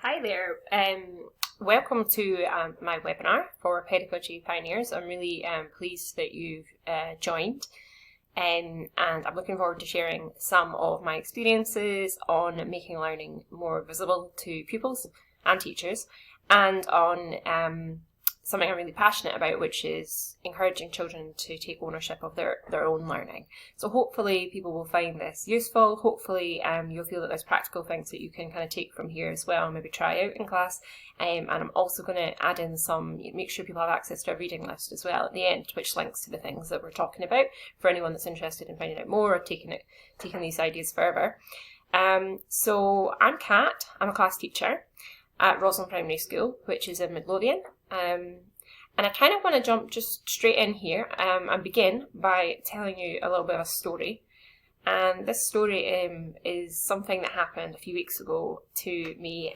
Hi there. Welcome to my webinar for Pedagogy Pioneers. I'm really pleased that you've joined, and I'm looking forward to sharing some of my experiences on making learning more visible to pupils and teachers, and on something I'm really passionate about, which is encouraging children to take ownership of their own learning. So hopefully people will find this useful. Hopefully you'll feel that there's practical things that you can kind of take from here as well and maybe try out in class. And I'm also going to add in make sure people have access to a reading list as well at the end, which links to the things that we're talking about for anyone that's interested in finding out more or taking these ideas further. So I'm Kat. I'm a class teacher at Roslyn Primary School, which is in Midlothian. And I kind of want to jump just straight in here and begin by telling you a little bit of a story. And this story is something that happened a few weeks ago to me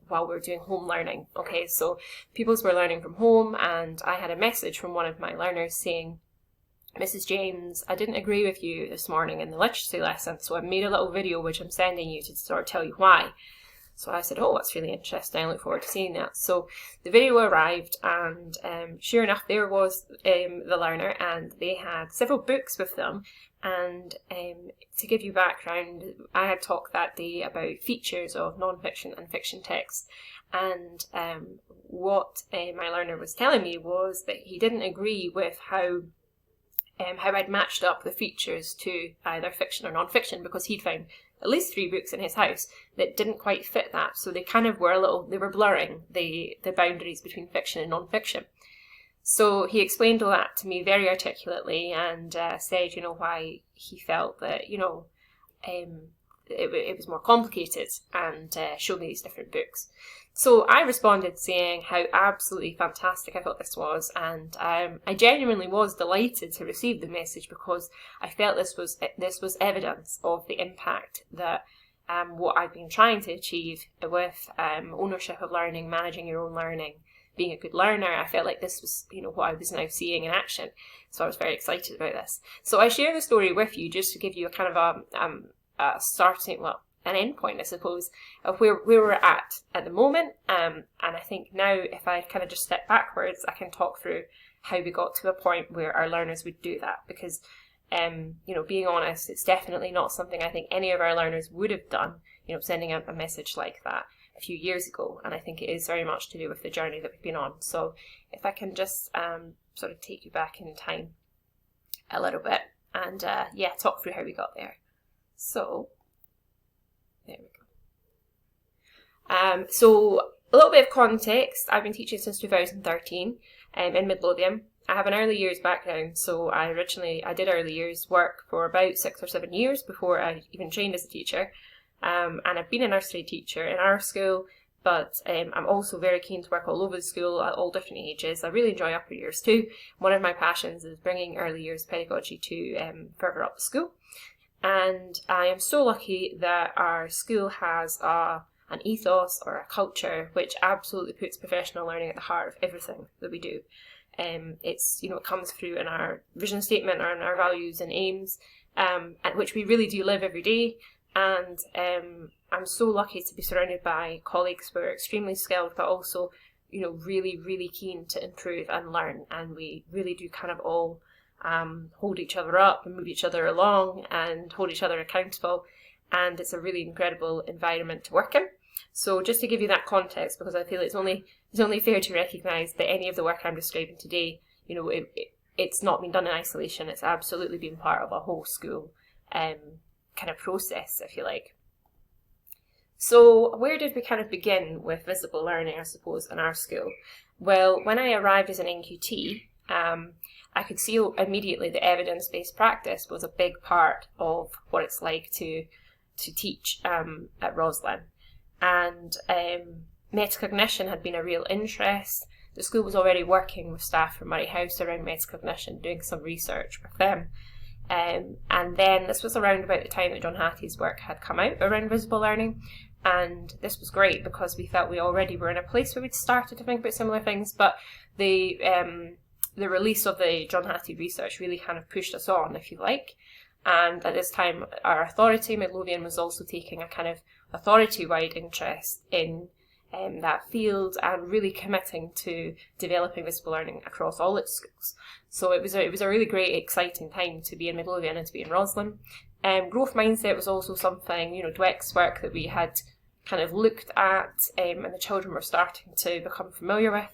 while we were doing home learning. Okay, so pupils were learning from home, and I had a message from one of my learners saying, "Mrs. James, I didn't agree with you this morning in the literacy lesson, so I made a little video which I'm sending you to sort of tell you why." So I said, "Oh, that's really interesting. I look forward to seeing that." So the video arrived, and sure enough, there was the learner, and they had several books with them. And to give you background, I had talked that day about features of non-fiction and fiction text. And what my learner was telling me was that he didn't agree with how I'd matched up the features to either fiction or non-fiction, because he'd found at least 3 books in his house that didn't quite fit that. So they kind of were they were blurring the boundaries between fiction and non-fiction. So he explained all that to me very articulately and said, why he felt that, it was more complicated, and showed me these different books. So I responded saying how absolutely fantastic I thought this was, and I genuinely was delighted to receive the message, because I felt this was evidence of the impact that what I've been trying to achieve with ownership of learning, managing your own learning, being a good learner. I felt like this was what I was now seeing in action, so I was very excited about this. So I share the story with you just to give you a kind of an end point, I suppose, of where we're at the moment. And I think now, if I kind of just step backwards, I can talk through how we got to a point where our learners would do that. Because, being honest, it's definitely not something I think any of our learners would have done, sending out a message like that a few years ago. And I think it is very much to do with the journey that we've been on. So if I can just sort of take you back in time a little bit and, talk through how we got there. So, there we go. So a little bit of context. I've been teaching since 2013 in Midlothian. I have an early years background, so I did early years work for about 6 or 7 years before I even trained as a teacher. And I've been a nursery teacher in our school, but I'm also very keen to work all over the school at all different ages. I really enjoy upper years too. One of my passions is bringing early years pedagogy to further up the school. And I am so lucky that our school has an ethos or a culture which absolutely puts professional learning at the heart of everything that we do. It's it comes through in our vision statement or in our values and aims, at which we really do live every day. And I'm so lucky to be surrounded by colleagues who are extremely skilled, but also really, really keen to improve and learn. And we really do kind of all hold each other up and move each other along and hold each other accountable, and it's a really incredible environment to work in. So just to give you that context, because I feel it's only fair to recognise that any of the work I'm describing today, it's not been done in isolation. It's absolutely been part of a whole school kind of process, if you like. So where did we kind of begin with visible learning, I suppose, in our school? Well, when I arrived as an NQT, I could see immediately that evidence-based practice was a big part of what it's like to teach at Roslyn. And metacognition had been a real interest. The school was already working with staff from Murray House around metacognition, doing some research with them. And then this was around about the time that John Hattie's work had come out around visible learning. And this was great because we felt we already were in a place where we'd started to think about similar things, but the release of the John Hattie research really kind of pushed us on, if you like. And at this time, our authority, Midlothian, was also taking a kind of authority-wide interest in that field and really committing to developing visible learning across all its schools. So it was a really great, exciting time to be in Midlothian and to be in Roslin. Growth mindset was also something, Dweck's work that we had kind of looked at and the children were starting to become familiar with.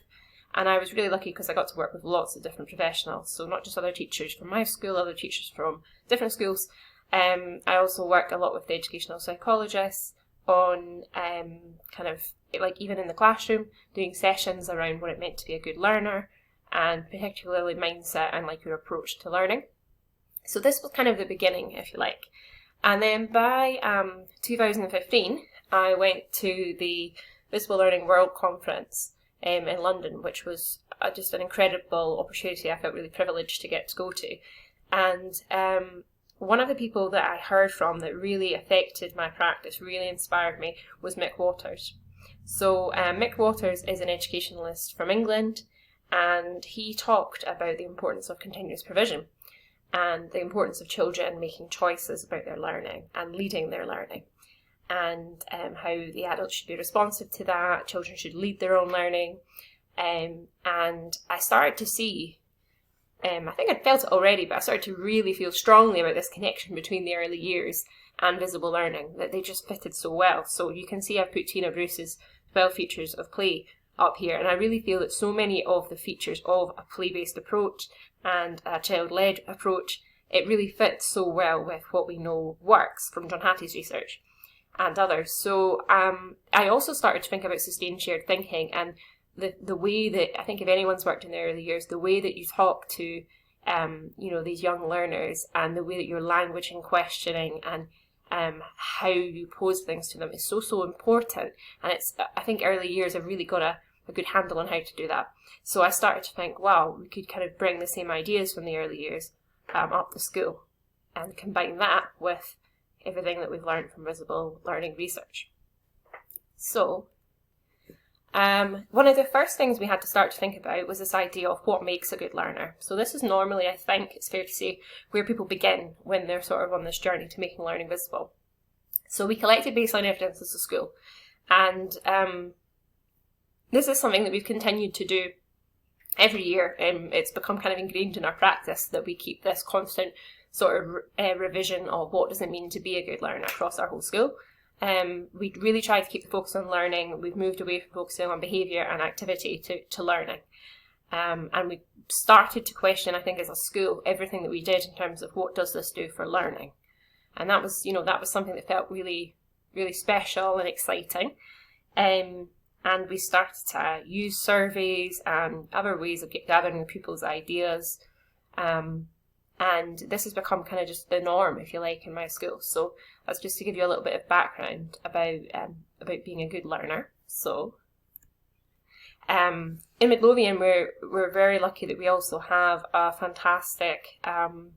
And I was really lucky because I got to work with lots of different professionals. So not just other teachers from my school, other teachers from different schools. I also worked a lot with the educational psychologists on kind of, like even in the classroom, doing sessions around what it meant to be a good learner, and particularly mindset and like your approach to learning. So this was kind of the beginning, if you like. And then by 2015, I went to the Visible Learning World Conference in London, which was just an incredible opportunity. I felt really privileged to get to go to. And one of the people that I heard from that really affected my practice, really inspired me, was Mick Waters. So Mick Waters is an educationalist from England, and he talked about the importance of continuous provision and the importance of children making choices about their learning and leading their learning, and how the adults should be responsive to that. Children should lead their own learning. And I started to see, I think I'd felt it already, but I started to really feel strongly about this connection between the early years and visible learning, that they just fitted so well. So you can see I've put Tina Bruce's 12 features of play up here, and I really feel that so many of the features of a play-based approach and a child-led approach, it really fits so well with what we know works from John Hattie's research and others. So I also started to think about sustained shared thinking, and the way that, I think if anyone's worked in the early years, the way that you talk to these young learners and the way that your language and questioning and how you pose things to them is so important. And I think early years have really got a good handle on how to do that. So I started to think, wow, we could kind of bring the same ideas from the early years up the school and combine that with everything that we've learned from visible learning research. So one of the first things we had to start to think about was this idea of what makes a good learner. So this is normally, I think it's fair to say, where people begin when they're sort of on this journey to making learning visible. So we collected baseline evidence as a school, and this is something that we've continued to do every year. It's become kind of ingrained in our practice that we keep this constant sort of revision of what does it mean to be a good learner across our whole school. We really try to keep the focus on learning. We've moved away from focusing on behaviour and activity to learning. And we started to question, I think, as a school, everything that we did in terms of what does this do for learning. And that was something that felt really, really special and exciting. And we started to use surveys and other ways of gathering people's ideas. And this has become kind of just the norm, if you like, in my school. So that's just to give you a little bit of background about being a good learner. So in Midlothian, we're very lucky that we also have a fantastic kind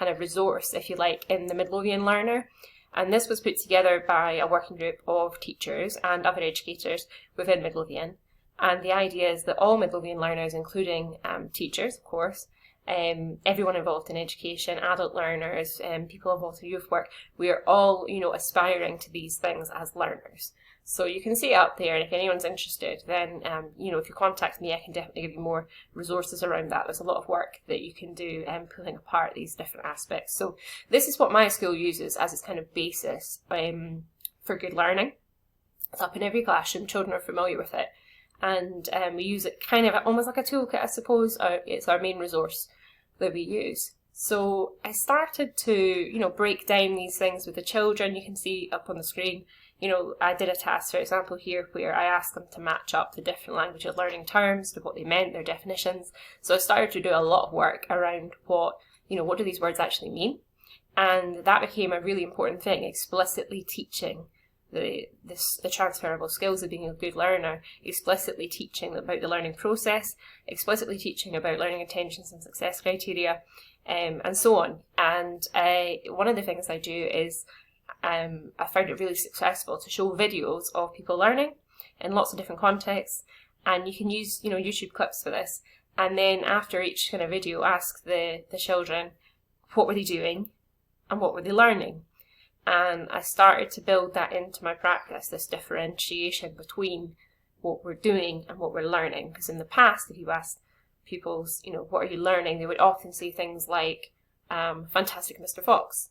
of resource, if you like, in the Midlothian Learner. And this was put together by a working group of teachers and other educators within Midlothian. And the idea is that all Midlothian learners, including teachers, of course, everyone involved in education, adult learners, people involved in youth work, we are all, aspiring to these things as learners. So you can see it up there, and if anyone's interested, then, if you contact me, I can definitely give you more resources around that. There's a lot of work that you can do pulling apart these different aspects. So this is what my school uses as its kind of basis for good learning. It's up in every classroom, children are familiar with it. And we use it kind of almost like a toolkit, I suppose. It's our main resource that we use. So I started to, break down these things with the children. You can see up on the screen, I did a task, for example, here where I asked them to match up the different language of learning terms to what they meant, their definitions. So I started to do a lot of work around what do these words actually mean? And that became a really important thing, explicitly teaching the transferable skills of being a good learner, explicitly teaching about the learning process, explicitly teaching about learning intentions and success criteria, and so on. And one of the things I do is I found it really successful to show videos of people learning in lots of different contexts, and you can use YouTube clips for this. And then after each kind of video, ask the children what were they doing and what were they learning. And I started to build that into my practice, this differentiation between what we're doing and what we're learning. Because in the past, if you asked pupils, what are you learning, they would often say things like, Fantastic Mr. Fox.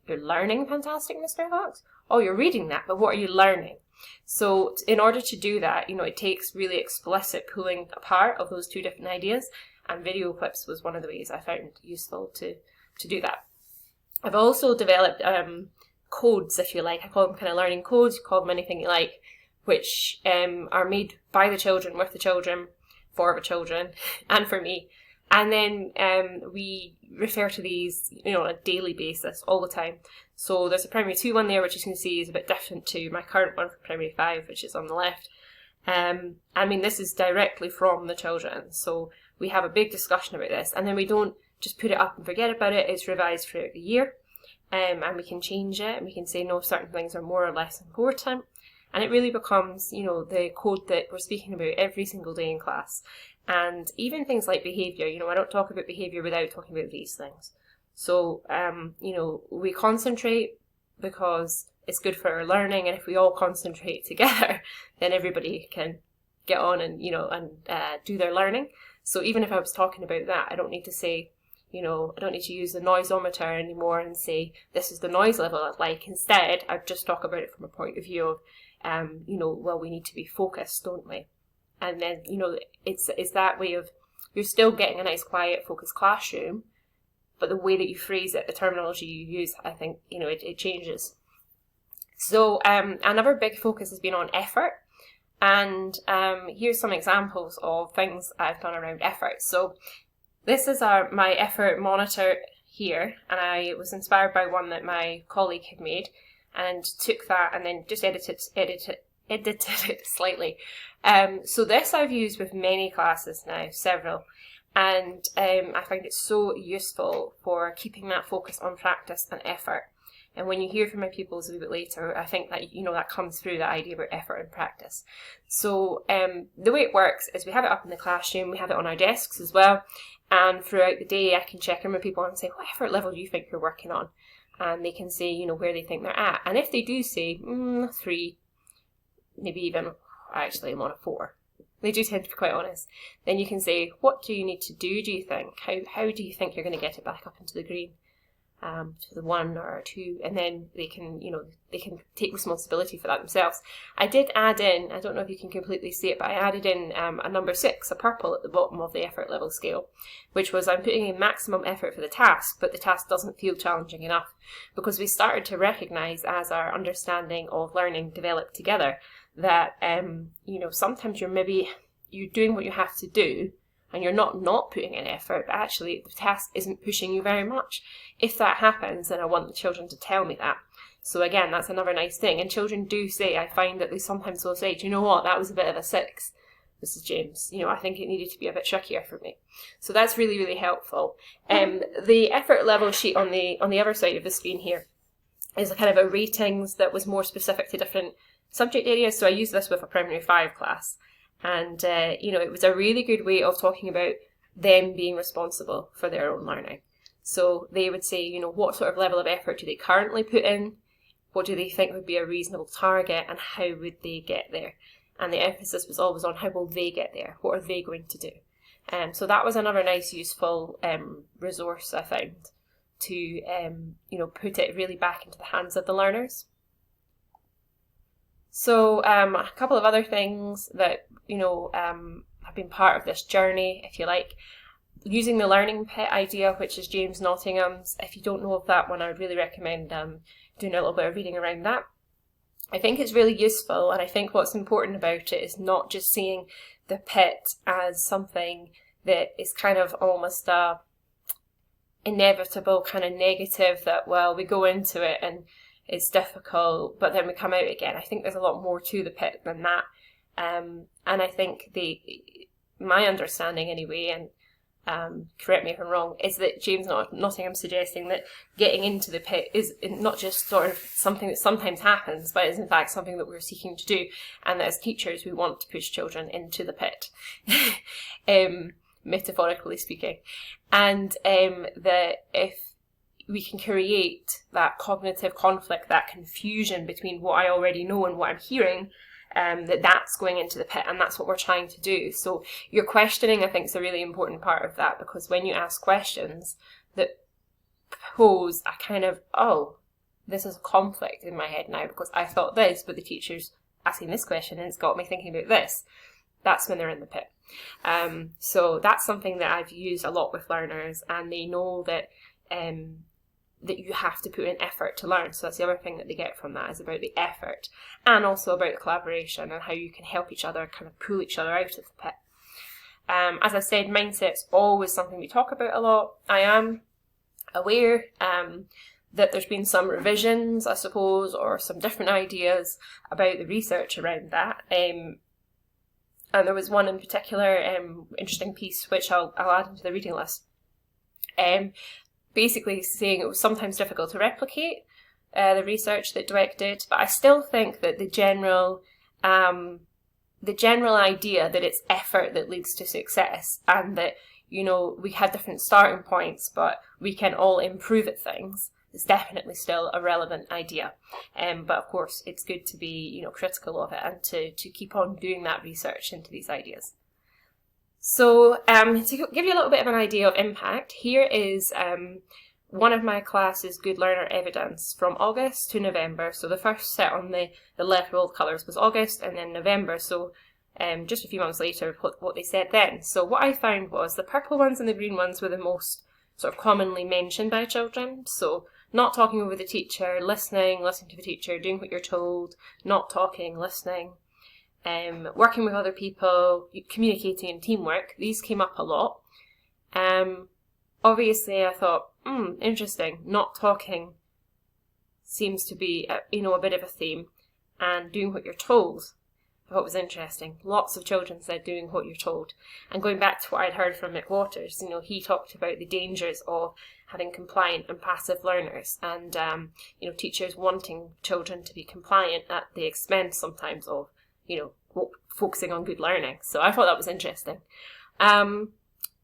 You're learning Fantastic Mr. Fox? Oh, you're reading that, but what are you learning? So in order to do that, it takes really explicit pulling apart of those two different ideas, and video clips was one of the ways I found useful to do that. I've also developed codes, if you like. I call them kind of learning codes, you call them anything you like, which are made by the children, with the children, for the children, and for me. And then we refer to these, on a daily basis, all the time. So there's a Primary 2 one there, which you can see is a bit different to my current one for Primary 5, which is on the left. This is directly from the children. So we have a big discussion about this, and then we don't just put it up and forget about it. It's revised throughout the year, and we can change it, and we can say, no, certain things are more or less important. And it really becomes, the code that we're speaking about every single day in class. And even things like behaviour, I don't talk about behaviour without talking about these things. So, we concentrate because it's good for our learning, and if we all concentrate together, then everybody can get on and, do their learning. So even if I was talking about that, I don't need to say, I don't need to use the noisometer anymore and say, this is the noise level I'd like. Instead, I'd just talk about it from a point of view of, well, we need to be focused, don't we? And then, it's that way of, you're still getting a nice, quiet, focused classroom, but the way that you phrase it, the terminology you use, I think, it changes. So another big focus has been on effort. And here's some examples of things I've done around effort. So this is my effort monitor here, and I was inspired by one that my colleague had made, and took that and then just edited it slightly. So this I've used with many classes now, several, and I find it so useful for keeping that focus on practice and effort. And when you hear from my pupils a little bit later, I think that, that comes through, that idea about effort and practice. So the way it works is we have it up in the classroom, we have it on our desks as well, and throughout the day I can check in with people and say, what effort level do you think you're working on? And they can say, where they think they're at. And if they do say 3, maybe even, actually I'm on a 4, they do tend to be quite honest, then you can say, what do you need to do you think? How do you think you're going to get it back up into the green? To the 1 or 2, and then they can, they can take responsibility for that themselves. I did add in, I don't know if you can completely see it, but I added in a number 6, a purple at the bottom of the effort level scale, which was I'm putting in maximum effort for the task, but the task doesn't feel challenging enough, because we started to recognise as our understanding of learning developed together that, sometimes you're doing what you have to do, and you're not putting in effort, but actually the task isn't pushing you very much. If that happens, then I want the children to tell me that. So again, that's another nice thing. And children do say, I find that they sometimes will say, do you know what, that was a bit of a 6, Mrs. James. I think it needed to be a bit trickier for me. So that's really, really helpful. The effort level sheet on the other side of the screen here is a kind of a ratings that was more specific to different subject areas. So I used this with a Primary 5 class. And, it was a really good way of talking about them being responsible for their own learning. So they would say, what sort of level of effort do they currently put in? What do they think would be a reasonable target? And how would they get there? And the emphasis was always on how will they get there? What are they going to do? So that was another nice, useful resource I found to, put it really back into the hands of the learners. So a couple of other things that, have been part of this journey, if you like. Using the learning pit idea, which is James Nottingham's. If you don't know of that one, I would really recommend doing a little bit of reading around that. I think it's really useful, and I think what's important about it is not just seeing the pit as something that is kind of almost a inevitable kind of negative that, well, we go into it and it's difficult, but then we come out again. I think there's a lot more to the pit than that. And I think my understanding anyway, and correct me if I'm wrong, is that James Nottingham's suggesting that getting into the pit is not just sort of something that sometimes happens, but is in fact something that we're seeking to do, and that as teachers we want to push children into the pit, metaphorically speaking. And that if we can create that cognitive conflict, that confusion between what I already know and what I'm hearing, that's going into the pit, and that's what we're trying to do. So your questioning, I think, is a really important part of that, because when you ask questions that pose a kind of, oh, this is a conflict in my head now because I thought this, but the teacher's asking this question and it's got me thinking about this, that's when they're in the pit. So that's something that I've used a lot with learners, and they know that that you have to put in effort to learn. So that's the other thing that they get from that, is about the effort, and also about the collaboration and how you can help each other, kind of pull each other out of the pit. As I said, mindset's always something we talk about a lot. I am aware that there's been some revisions, I suppose, or some different ideas about the research around that. And there was one in particular interesting piece which I'll add into the reading list. Basically saying it was sometimes difficult to replicate the research that Dweck did, but I still think that the general idea that it's effort that leads to success, and that, you know, we have different starting points, but we can all improve at things, is definitely still a relevant idea. But of course, it's good to be, you know, critical of it, and to keep on doing that research into these ideas. So to give you a little bit of an idea of impact, here is one of my classes' Good Learner evidence from August to November. So the first set on the left row of colours was August, and then November. So just a few months later, what they said then. So what I found was the purple ones and the green ones were the most sort of commonly mentioned by children. So not talking over the teacher, listening to the teacher, doing what you're told, not talking, listening. Working with other people, communicating and teamwork, these came up a lot. Obviously I thought, interesting, not talking seems to be, a bit of a theme, and doing what you're told, I thought was interesting. Lots of children said doing what you're told. And going back to what I'd heard from Mick Waters, he talked about the dangers of having compliant and passive learners, and, teachers wanting children to be compliant at the expense sometimes of focusing on good learning. So I thought that was interesting.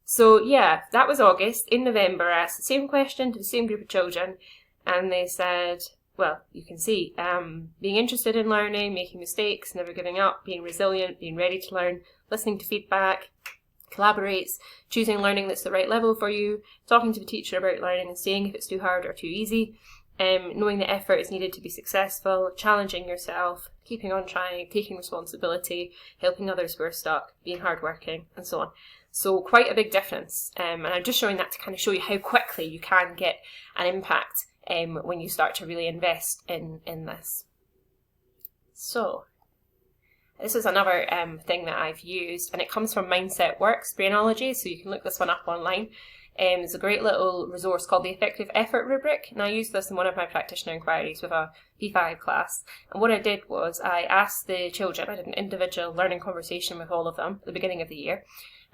So yeah, that was August. In November, I asked the same question to the same group of children, and they said, well, you can see, being interested in learning, making mistakes, never giving up, being resilient, being ready to learn, listening to feedback, collaborates, choosing learning that's the right level for you, talking to the teacher about learning and saying if it's too hard or too easy, knowing the effort is needed to be successful, challenging yourself, keeping on trying, taking responsibility, helping others who are stuck, being hardworking, and so on. So quite a big difference. And I'm just showing that to kind of show you how quickly you can get an impact when you start to really invest in this. So this is another thing that I've used, and it comes from Mindset Works, Brainology, so you can look this one up online. It's a great little resource called the Effective Effort Rubric, and I used this in one of my practitioner inquiries with a P5 class. And what I did was I asked the children, I did an individual learning conversation with all of them at the beginning of the year,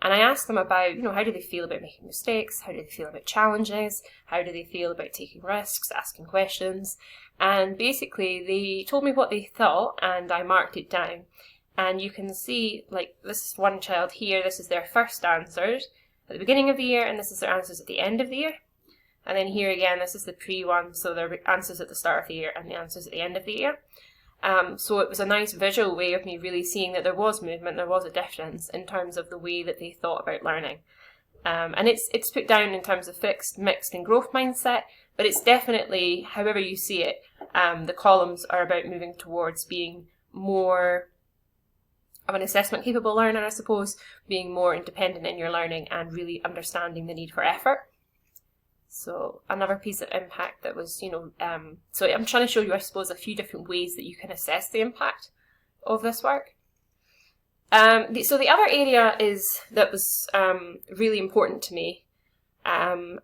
and I asked them about, how do they feel about making mistakes, how do they feel about challenges, how do they feel about taking risks, asking questions, and basically they told me what they thought, and I marked it down. And you can see, like, this is one child here, this is their first answers at the beginning of the year, and this is their answers at the end of the year. And then here again, this is the pre-one, so their answers at the start of the year and the answers at the end of the year. So it was a nice visual way of me really seeing that there was movement, there was a difference in terms of the way that they thought about learning. And it's put down in terms of fixed, mixed and growth mindset, but it's definitely, however you see it, the columns are about moving towards being more of an assessment capable learner, I suppose, being more independent in your learning and really understanding the need for effort. So another piece of impact that was, so I'm trying to show you, I suppose, a few different ways that you can assess the impact of this work. So the other area that was really important to me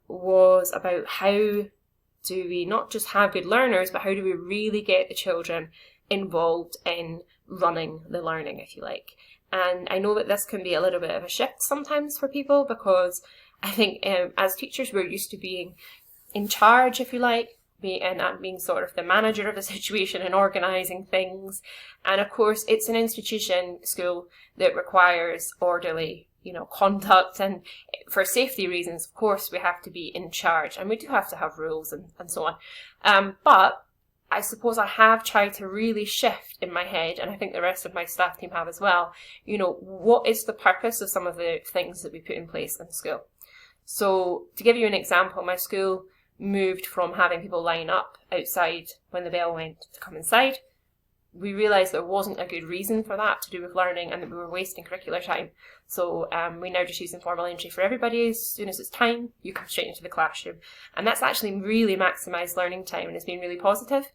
was about how do we not just have good learners, but how do we really get the children involved in running the learning, if you like. And I know that this can be a little bit of a shift sometimes for people, because I think as teachers we're used to being in charge, if you like, being sort of the manager of the situation and organising things. And of course it's an institution, school, that requires orderly conduct, and for safety reasons of course we have to be in charge, and we do have to have rules and so on. But I suppose I have tried to really shift in my head, and I think the rest of my staff team have as well, what is the purpose of some of the things that we put in place in school? So to give you an example, my school moved from having people line up outside when the bell went to come inside. We realised there wasn't a good reason for that to do with learning, and that we were wasting curricular time. So we now just use informal entry for everybody. As soon as it's time, you come straight into the classroom. And that's actually really maximised learning time, and it's been really positive.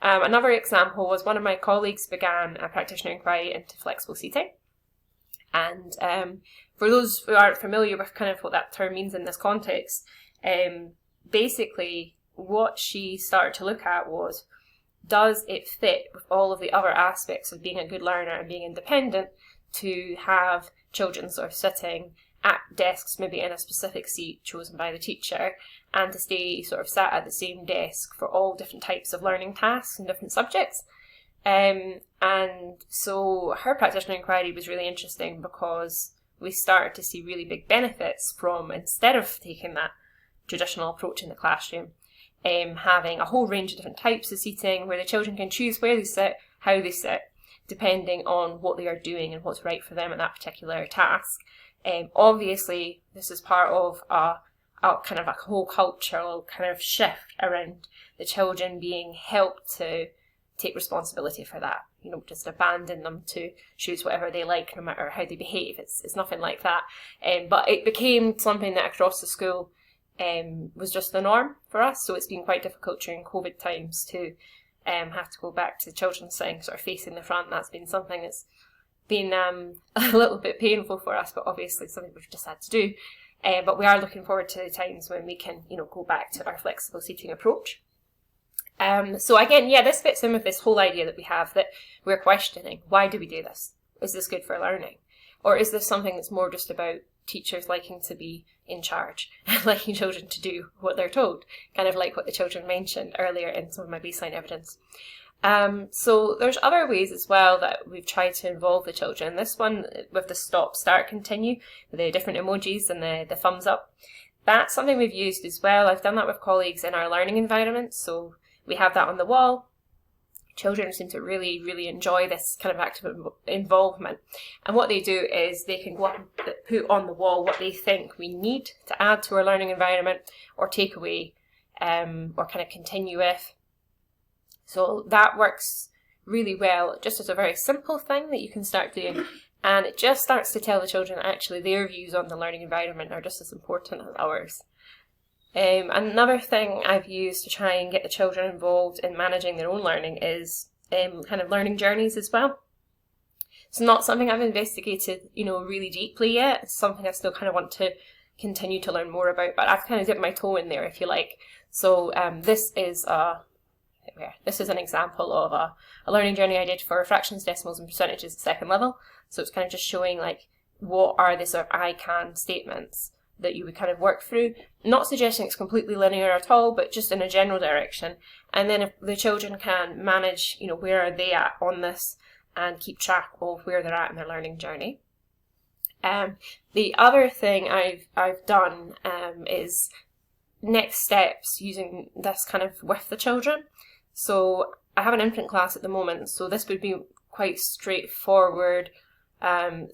Another example was one of my colleagues began a practitioner inquiry into flexible seating. And for those who aren't familiar with kind of what that term means in this context, basically what she started to look at was, does it fit with all of the other aspects of being a good learner and being independent to have children sort of sitting at desks, maybe in a specific seat chosen by the teacher, and to stay sort of sat at the same desk for all different types of learning tasks and different subjects. And so her practitioner inquiry was really interesting because we started to see really big benefits from, instead of taking that traditional approach in the classroom, having a whole range of different types of seating where the children can choose where they sit, how they sit, depending on what they are doing and what's right for them in that particular task. Obviously, this is part of a kind of a whole cultural kind of shift around the children being helped to take responsibility for that. Just abandon them to choose whatever they like, no matter how they behave. It's nothing like that. But it became something that across the school was just the norm for us. So it's been quite difficult during COVID times to have to go back to the children sitting sort of facing the front. That's been something that's been a little bit painful for us, but obviously something we've just had to do. But we are looking forward to the times when we can, go back to our flexible seating approach. So again, this fits in with this whole idea that we have, that we're questioning, why do we do this? Is this good for learning? Or is this something that's more just about teachers liking to be in charge and liking children to do what they're told, kind of like what the children mentioned earlier in some of my baseline evidence. So there's other ways as well that we've tried to involve the children. This one with the stop, start, continue, the different emojis and the thumbs up, that's something we've used as well. I've done that with colleagues in our learning environment, so we have that on the wall. Children seem to really, really enjoy this kind of active involvement. And what they do is they can go up and put on the wall what they think we need to add to our learning environment or take away or kind of continue with. So that works really well, just as a very simple thing that you can start doing. And it just starts to tell the children that actually their views on the learning environment are just as important as ours. Another thing I've used to try and get the children involved in managing their own learning is kind of learning journeys as well. It's not something I've investigated, really deeply yet. It's something I still kind of want to continue to learn more about, but I've kind of dipped my toe in there, if you like. So this is an example of a learning journey I did for fractions, decimals and percentages at second level. So it's kind of just showing like what are the sort of I can statements that you would kind of work through, not suggesting it's completely linear at all, but just in a general direction. And then if the children can manage, where are they at on this and keep track of where they're at in their learning journey. The other thing I've done is next steps using this kind of with the children. So I have an infant class at the moment, so this would be quite straightforward,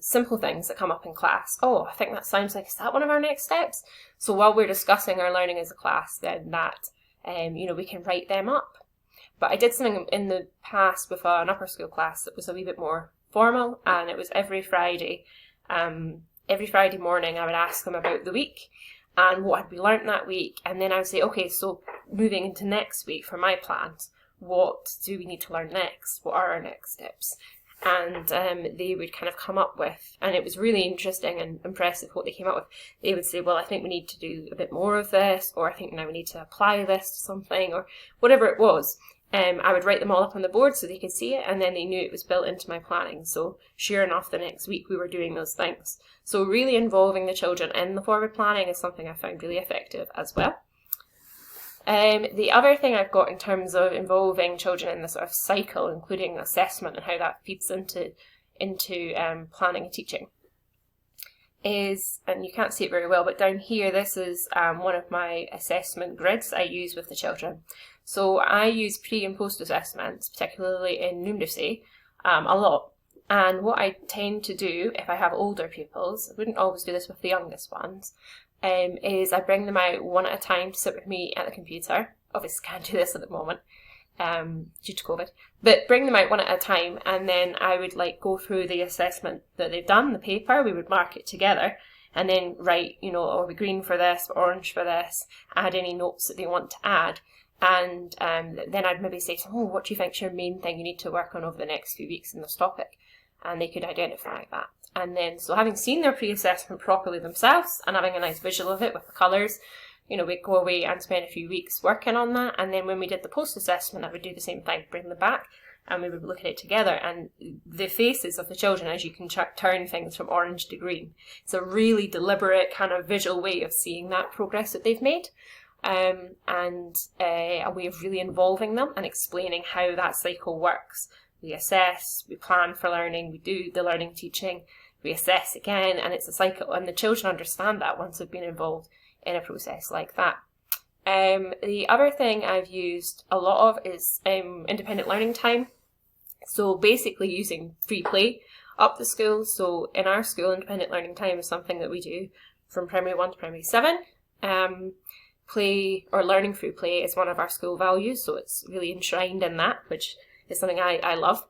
simple things that come up in class. Oh, I think that sounds like, is that one of our next steps? So while we're discussing our learning as a class, then that, we can write them up. But I did something in the past with an upper school class that was a wee bit more formal, and it was every Friday. Every Friday morning I would ask them about the week and what had we learnt that week, and then I would say, okay, so moving into next week for my plans, what do we need to learn next? What are our next steps? And they would kind of come up with, and it was really interesting and impressive what they came up with. They would say, well, I think we need to do a bit more of this, or I think now we need to apply this to something, or whatever it was. I would write them all up on the board so they could see it, and then they knew it was built into my planning. So sure enough, the next week we were doing those things. So really involving the children in the forward planning is something I found really effective as well. The other thing I've got in terms of involving children in the sort of cycle, including assessment and how that feeds into planning and teaching, is, and you can't see it very well, but down here, this is one of my assessment grids I use with the children. So I use pre and post assessments, particularly in numeracy, a lot. And what I tend to do if I have older pupils, I wouldn't always do this with the youngest ones, is I bring them out one at a time to sit with me at the computer. Obviously can't do this at the moment due to COVID, but bring them out one at a time, and then I would go through the assessment that they've done, the paper, we would mark it together, and then write, are we green for this, orange for this, add any notes that they want to add. And then I'd maybe say, what do you think's your main thing you need to work on over the next few weeks in this topic? And they could identify that. And then, so having seen their pre-assessment properly themselves and having a nice visual of it with the colours, we'd go away and spend a few weeks working on that. And then when we did the post-assessment, I would do the same thing, bring them back, and we would look at it together. And the faces of the children, as you can turn things from orange to green, it's a really deliberate kind of visual way of seeing that progress that they've made. And a way of really involving them and explaining how that cycle works. We assess, we plan for learning, we do the learning teaching, we assess again, and it's a cycle, and the children understand that once they've been involved in a process like that. The other thing I've used a lot of is independent learning time. So basically using free play up the school. So in our school, independent learning time is something that we do from primary 1 to primary 7. Play or learning through play is one of our school values, so it's really enshrined in that, which is something I love.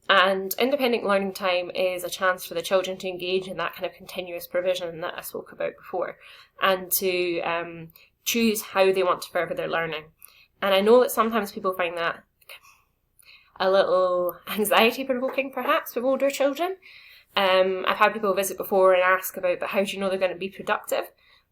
And independent learning time is a chance for the children to engage in that kind of continuous provision that I spoke about before, and to choose how they want to further their learning. And I know that sometimes people find that a little anxiety-provoking, perhaps, with older children. I've had people visit before and ask about, but how do you know they're going to be productive?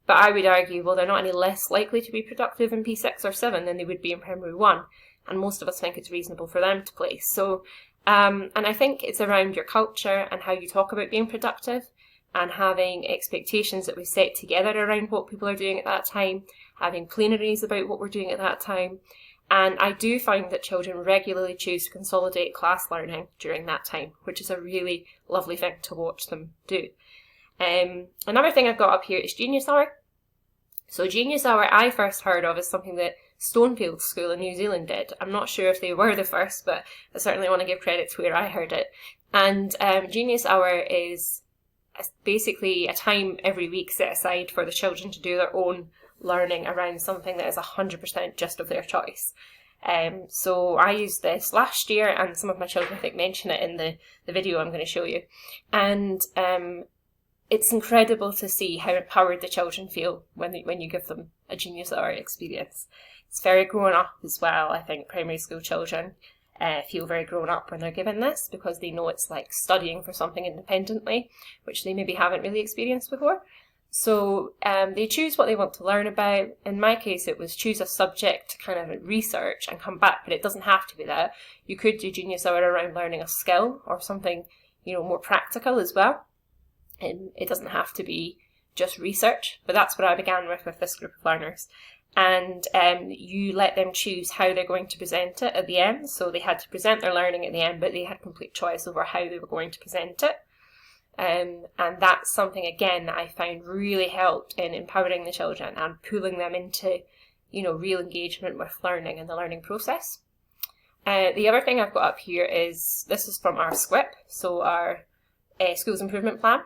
But I would argue, well, they're not any less likely to be productive in P6 or 7 than they would be in primary 1. And most of us think it's reasonable for them to play. So, and I think it's around your culture and how you talk about being productive, and having expectations that we set together around what people are doing at that time, having plenaries about what we're doing at that time. And I do find that children regularly choose to consolidate class learning during that time, which is a really lovely thing to watch them do. Another thing I've got up here is Genius Hour. So Genius Hour I first heard of as something that Stonefield School in New Zealand did. I'm not sure if they were the first, but I certainly want to give credit to where I heard it. And Genius Hour is basically a time every week set aside for the children to do their own learning around something that is 100% just of their choice. So I used this last year, and some of my children I think mention it in the video I'm going to show you. And it's incredible to see how empowered the children feel when you give them a Genius Hour experience. It's very grown up as well. I think primary school children feel very grown up when they're given this, because they know it's like studying for something independently, which they maybe haven't really experienced before. So they choose what they want to learn about. In my case, it was choose a subject to kind of research and come back, but it doesn't have to be that. You could do Genius Hour around learning a skill or something, more practical as well. It doesn't have to be just research, but that's what I began with this group of learners. And you let them choose how they're going to present it at the end. So they had to present their learning at the end, but they had complete choice over how they were going to present it. And that's something, again, that I found really helped in empowering the children and pulling them into, real engagement with learning and the learning process. The other thing I've got up here is, this is from our SQIP, so our Schools Improvement Plan.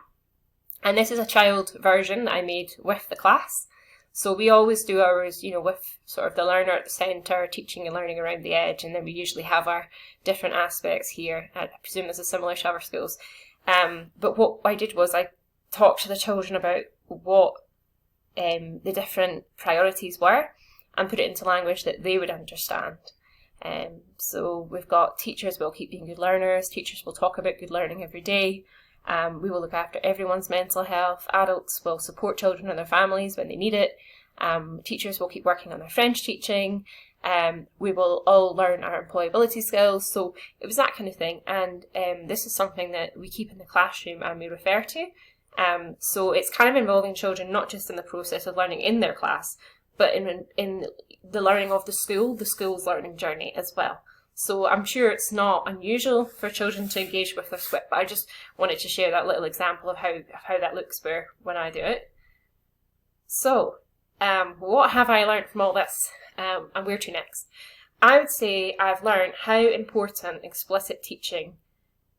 And this is a child version that I made with the class. So we always do ours, with sort of the learner at the centre, teaching and learning around the edge, and then we usually have our different aspects here. I presume this is similar to other schools. But what I did was I talked to the children about what the different priorities were and put it into language that they would understand. So we've got teachers will keep being good learners, teachers will talk about good learning every day. We will look after everyone's mental health. Adults will support children and their families when they need it. Teachers will keep working on their French teaching. We will all learn our employability skills. So it was that kind of thing. And this is something that we keep in the classroom and we refer to. So it's kind of involving children, not just in the process of learning in their class, but in the learning of the school's learning journey as well. So I'm sure it's not unusual for children to engage with their SQIP, but I just wanted to share that little example of how that looks when I do it. So, what have I learned from all this, and where to next? I would say I've learned how important explicit teaching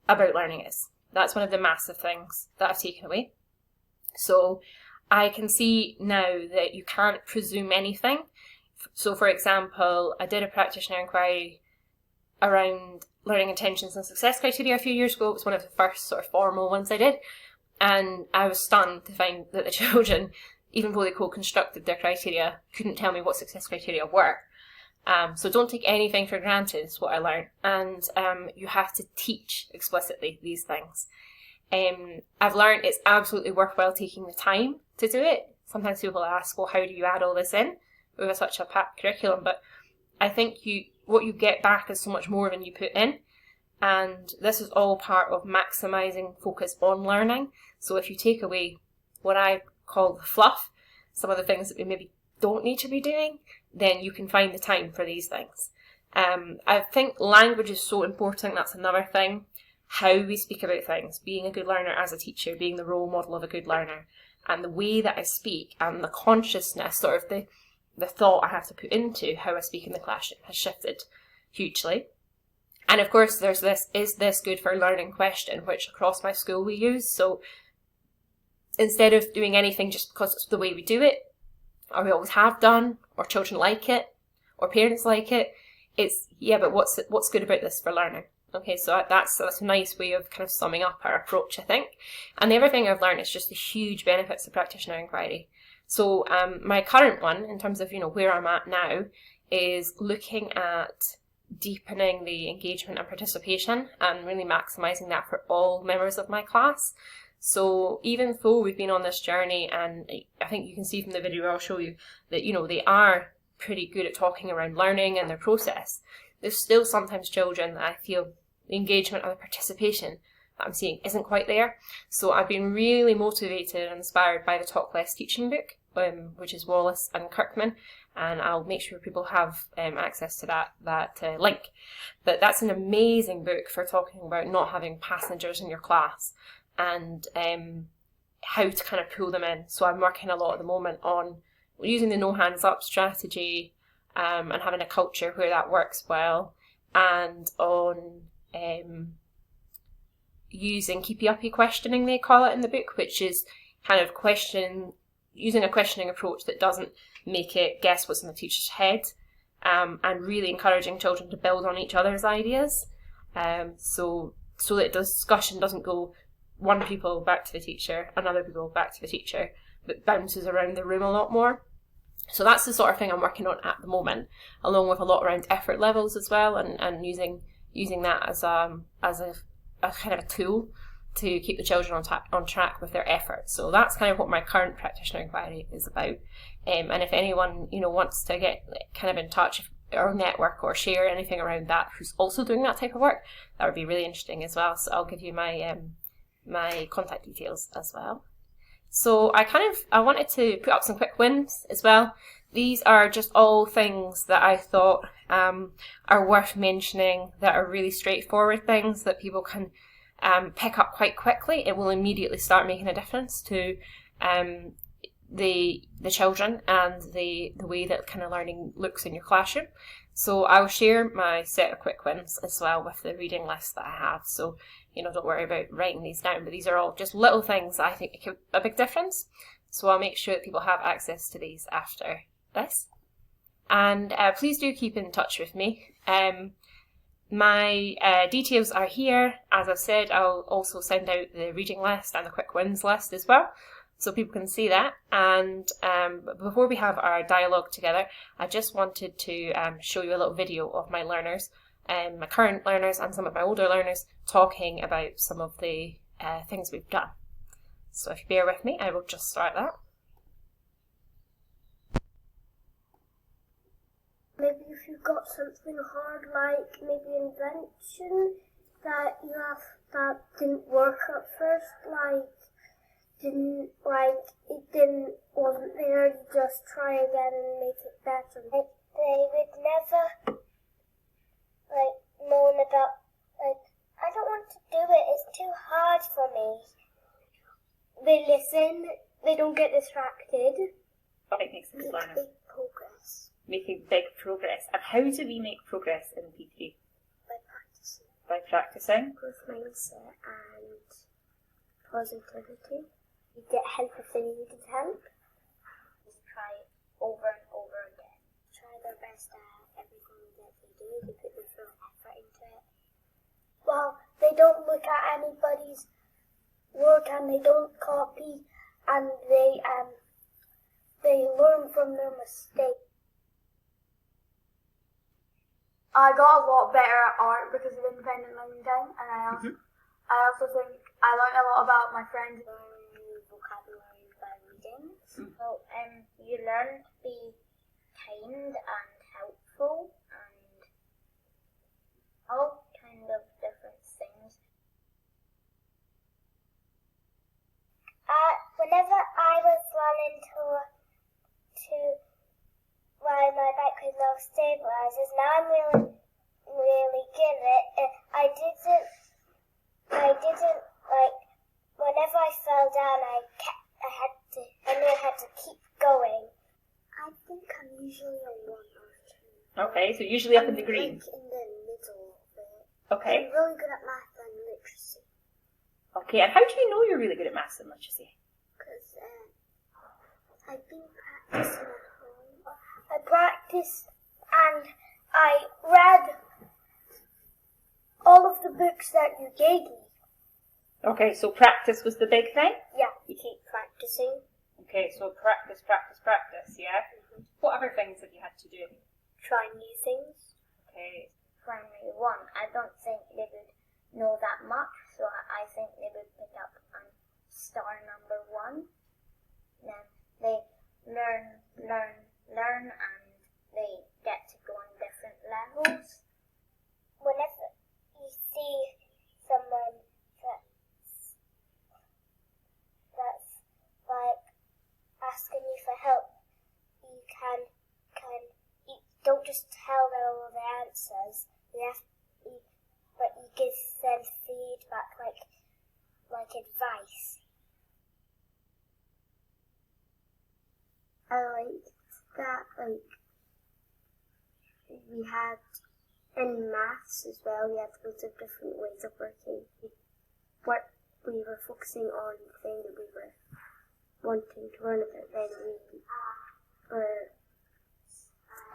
about learning is. That's one of the massive things that I've taken away. So I can see now that you can't presume anything. So for example, I did a practitioner inquiry around learning intentions and success criteria a few years ago. It was one of the first sort of formal ones I did. And I was stunned to find that the children, even though they co-constructed their criteria, couldn't tell me what success criteria were. So don't take anything for granted is what I learned. And you have to teach explicitly these things. I've learned it's absolutely worthwhile taking the time to do it. Sometimes people ask, well, how do you add all this in with such a packed curriculum? But I think what you get back is so much more than you put in. And this is all part of maximising focus on learning. So if you take away what I call the fluff, some of the things that we maybe don't need to be doing, then you can find the time for these things. I think language is so important. That's another thing. How we speak about things, being a good learner as a teacher, being the role model of a good learner, and the way that I speak and the consciousness, sort of the thought I have to put into how I speak in the classroom has shifted hugely. And of course there's this, is this good for learning question, which across my school we use. So instead of doing anything just because it's the way we do it, or we always have done, or children like it, or parents like it, it's, yeah, but what's good about this for learning? Okay, so that's a nice way of kind of summing up our approach, I think. And the other thing I've learned is just the huge benefits of practitioner inquiry. So my current one, in terms of, where I'm at now, is looking at deepening the engagement and participation and really maximising that for all members of my class. So even though we've been on this journey, and I think you can see from the video I'll show you that, they are pretty good at talking around learning and their process, there's still sometimes children that I feel the engagement and the participation that I'm seeing isn't quite there. So I've been really motivated and inspired by the Talk Less teaching book, which is Wallace and Kirkman, and I'll make sure people have access to that link. But that's an amazing book for talking about not having passengers in your class and how to kind of pull them in. So I'm working a lot at the moment on using the no hands up strategy, and having a culture where that works well, and on using keepy uppy questioning, they call it in the book, which is kind of using a questioning approach that doesn't make it guess what's in the teacher's head, and really encouraging children to build on each other's ideas, so that the discussion doesn't go one pupil back to the teacher, another pupil back to the teacher, but bounces around the room a lot more. So that's the sort of thing I'm working on at the moment, along with a lot around effort levels as well, and using that as a kind of a tool to keep the children on track with their efforts. So that's kind of what my current practitioner inquiry is about. And if anyone wants to get kind of in touch or network or share anything around that, who's also doing that type of work, that would be really interesting as well. So I'll give you my my contact details as well. So I wanted to put up some quick wins as well. These are just all things that I thought are worth mentioning, that are really straightforward things that people can pick up quite quickly. It will immediately start making a difference to the children and the way that kind of learning looks in your classroom. So I will share my set of quick wins as well with the reading list that I have. So don't worry about writing these down, but these are all just little things that I think make a big difference. So I'll make sure that people have access to these after this. And please do keep in touch with me. My details are here. As I've said, I'll also send out the reading list and the quick wins list as well, so people can see that. And before we have our dialogue together, I just wanted to show you a little video of my learners, my current learners and some of my older learners, talking about some of the things we've done. So if you bear with me, I will just start that. Maybe if you got something hard, like maybe invention that didn't work at first, wasn't there, you just try again and make it better. They would never moan about I don't want to do it, it's too hard for me. They listen, they don't get distracted. But it makes them learn. Big progress. Making big progress. And how do we make progress in P3? By practicing. By practicing. Growth mindset and positivity. You get help if they needed help. Just try it over and over again. Try their best at everything that they do. They put their full effort into it. Well, they don't look at anybody's work and they don't copy, and they learn from their mistakes. I got a lot better at art because of independent learning time, and I also think I learned a lot about my friends. Learn vocabulary by reading. So you learn to be kind and helpful and all kind of different things. Whenever I was running to ride my bike with no stabilizers, now I'm really good at it. I didn't like. Whenever I fell down, I knew I had to keep going. I think I'm usually a 1 or 2. Okay, so usually up in the green. Like in the middle of it. Okay. I'm really good at math and literacy. Okay, and how do you know you're really good at maths and literacy? Because I've been practicing at home. I practiced and I read all of the books that you gave me. Okay, so practice was the big thing? Yeah, you keep practicing. Okay, so practice, yeah? What other things have you had to do? Try new things. Okay. Primary 1, I don't think they would know that much, so I think they would pick up on star number 1. Then they learn, and they get to go on different levels. Whenever you see someone that's like asking you for help, you you don't just tell them all the answers. But you give them feedback, like advice. I liked that, we had in maths as well, we had loads of different ways of working. What we were focusing on, the thing that we were wanting to learn about, then we were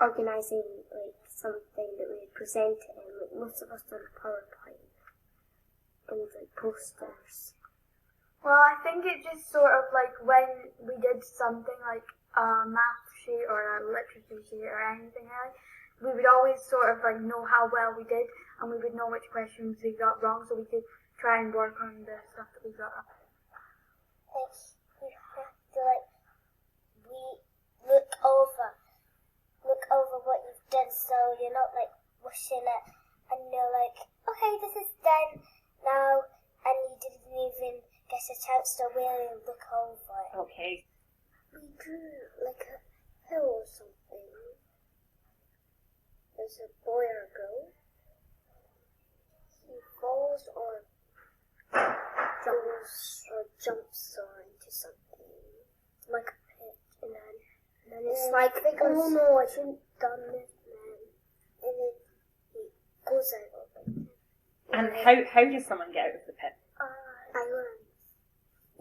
organising something that we had presented, and most of us done a PowerPoint, things like posters. Well, I think it just sort of when we did something like a math sheet or a literature sheet or anything else, we would always sort of know how well we did, and we would know which questions we got wrong, so we could try and work on the stuff that we got up. You have to we look over what you've done, so you're not wishing it, and you're okay, this is done now, and you didn't even get a chance to really look over it. Okay. We drew a hill or something. There's a boy or a girl. He falls or jumps into something, like a pit, and then it's oh no, I shouldn't have done this, and then he goes out of it. And how does someone get out of the pit? I learned.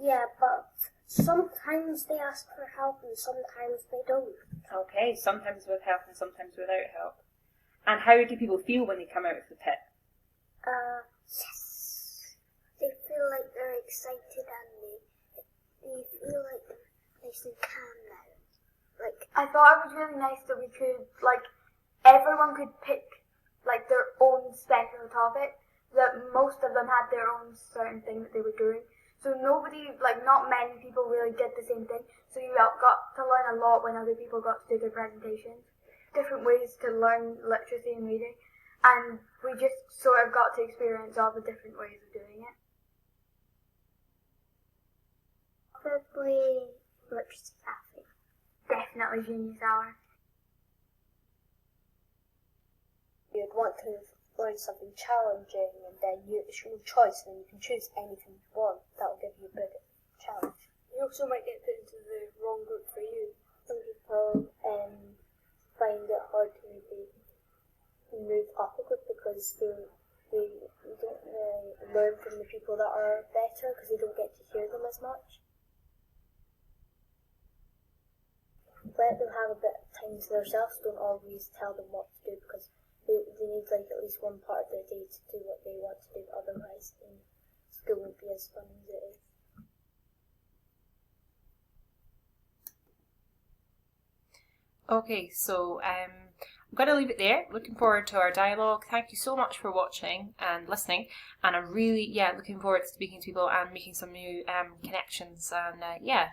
Yeah, but sometimes they ask for help and sometimes they don't. Okay, sometimes with help and sometimes without help. And how do people feel when they come out of the pit? Yes. They feel like they're excited and they feel like they're nice and calm now. I thought it was really nice that we could, everyone could pick, their own special topic, that most of them had their own certain thing that they were doing. So nobody, not many people really did the same thing. So you got to learn a lot when other people got to do their presentations. Different ways to learn literacy and reading. And we just sort of got to experience all the different ways of doing it. Probably literacy cafe. Definitely Genius Hour. You'd want to learn something challenging, and then it's your choice, and you can choose anything you want. That'll give you a big challenge. You also might get put into the wrong group for you. Some people find it hard to maybe move up a group because they don't really learn from the people that are better because they don't get to hear them as much. Let them have a bit of time to themselves, don't always tell them what to do because they need like at least one part of their day to do what they want to do, otherwise school won't be as fun as it is. Okay, so I'm going to leave it there. Looking forward to our dialogue. Thank you so much for watching and listening, and I'm really looking forward to speaking to people and making some new connections, and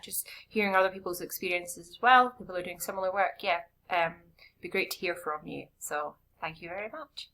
just hearing other people's experiences as well. People are doing similar work. It'd be great to hear from you. So thank you very much.